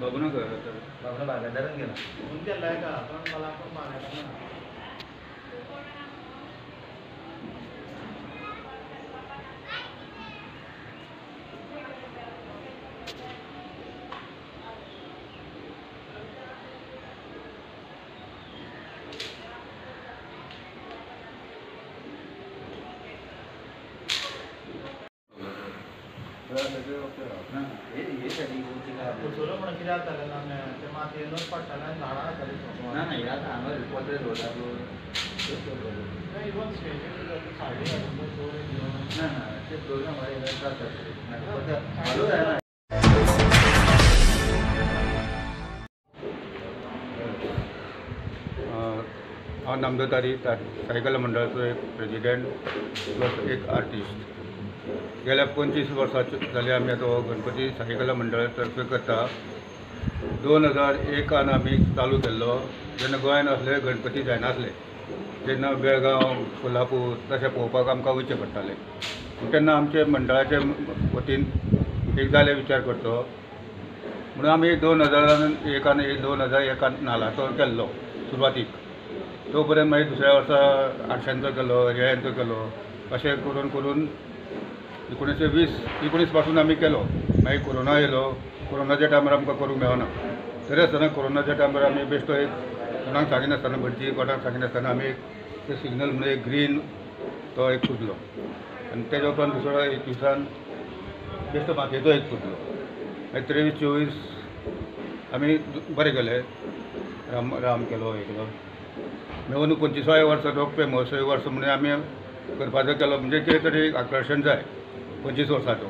बाबून बाबून बागायदारान गेला गेलाय का पण मला पण मागायला ना हांव नामदोतारी सायकल मंडळाचो एक प्रेसिडेंट प्लस एक आर्टिस्ट. गेल्या 25 वर्सां जाली आमी आतां गणपती सायकल मंडळातर्फे करता. 2001 आमी चालू केल्लो जेन्ना गोंयांत असले गणपती जायनासले, जेन्ना बेळगांव कोल्हापूर तशें पळोवपाक आमकां वयचें पडटालें. तेन्ना आमचे मंडळाचे वतीन एक जाले विचार करचो म्हणून आमी 2001 आनी 2001 नाल्लाचो केल्लो सुरवातीक. तो पर्यंत मागीर दुसऱ्या वर्सा 800चो केलो, 900चो केलो, अशें करून करून 1920 पासून आमी केलो. मागीर कोरोना येयलो. कोरोनाच्या टायमार आमकां करूंक मेळना. तरी आसतना कोरोनाच्या टायमार आमी बेश्टो एक कोणाक सांगिनासतना भटजी कोणाक सांगिनासतना आमी एक सिग्नल म्हणून एक ग्रीन तो एक पुजलो आनी तेज्या उपरांत दुसरो एक दिसान बेश्टो मातयेचो एक पुजलो. मागीर 23-24 आमी बरें केले. राम केलो हे केलो. मेळून 25व्या वर्सा रोखपे महोत्सवी वर्स म्हणून आमी करपाचो केलो. म्हणजे कितें तरी एक आकर्शण जाय 25 वर्साचो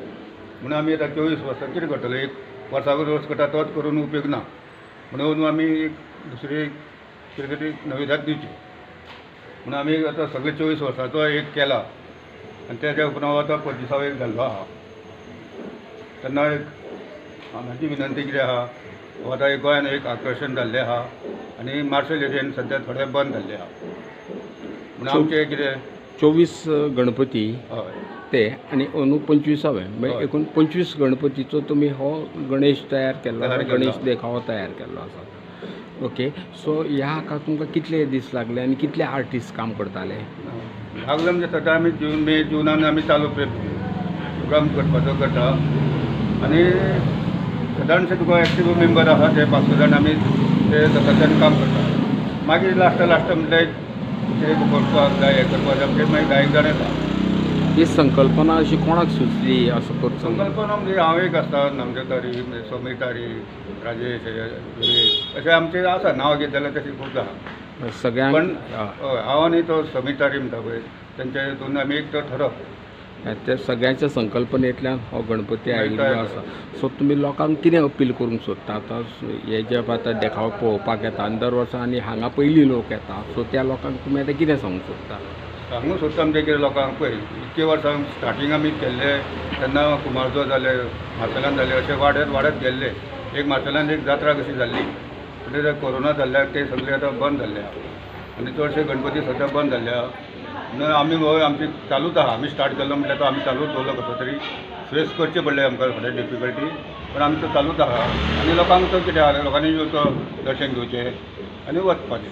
म्हणून आमी आतां 24 वर्सां कितें करतलो. एक वर्साक वर्स करता तोच करून उपयोग ना म्हणून आमी एक दुसरी कितें तरी नविदाद दिवची म्हणून आमी आतां सगळे 24 वर्साचो एक केला आनी तेज्या उपरांत आतां 25वो एक जाल्लो आहा. तेन्ना एक म्हाजी विनंती कितें आहा, आतां एक गोंयान एक आकर्शण जाल्लें आहा आनी मार्शल एरियेन सद्या थोडे बंद जाल्ले आहा म्हणून आमचें कितें 24 गणपती हय ते आनी अंदू 25वे म्हणजे एकूण 25 गणपतीचो तुमी हो गणेश तयार केल्लो, गणेश देखावो तयार केल्लो आसा. ओके, सो ह्या हाका तुमकां कितले दीस लागले आनी कितले आर्टिस्ट काम करताले? लागले म्हणजे सद्या आमी जुनान आमी चालू प्रोग्राम करपाचो करता आनी सादारणशे तुका एक्टिव्ह मेंबर आहा ते 5 जाण आमी ते सतत काम करता. मागीर लास्ट म्हणल्यार कितें करपाक जाय हें करपाक जाय म्हणजे मागीर 10 जाण येता. ही संकल्पना अशी कोणाक सुचली असो करचो? संकल्पना म्हणजे हांव एक आसता नामदेतारी, सोमितारी, राजेश, अशें आमचें आसा नांव घेत जाल्यार तशें खूब आहा सगळ्यांक. पण हय हांव आनी तो सोमितारी म्हणटा पळय तेंच्या हितून आमी एक तो ठरप त्या सगळ्यांच्या संकल्पनेंतल्यान हो गणपती आयिल्लो आसा. सो तुमी लोकांक कितें अपील करूंक सोदता? आतां हे जे आतां देखावो पळोवपाक येता आनी दर वर्सा आनी हांगा पयलीं लोक येता, सो त्या लोकांक तुमी आतां कितें सांगूंक सोदता? सांगूंक सोदता म्हणजे कितें लोकांक पळय इतके वर्सां स्टार्टींग आमी केल्ले तेन्ना कुमारजो जाले, मार्सेलान जाले, अशें वाडत गेल्ले. एक मार्सेलान एक जात्रा कशी जाल्ली म्हणजे कोरोना जाल्ल्याक ते सगळे आतां बंद जाल्ले आहा आनी चडशे गणपती सद्या बंद जाल्ले आहा म्हणून आमी आमची चालूच आहा. आमी स्टार्ट केल्लो म्हटल्यार तो आमी चालूच दवरलो कसो तरी. फेस करचे पडले आमकां थोडे डिफिकल्टी पण आमी तो चालूच आहा आनी लोकांक तो कितें आहा लोकांनी तो दर्शन घेवचें आनी वचपाचें.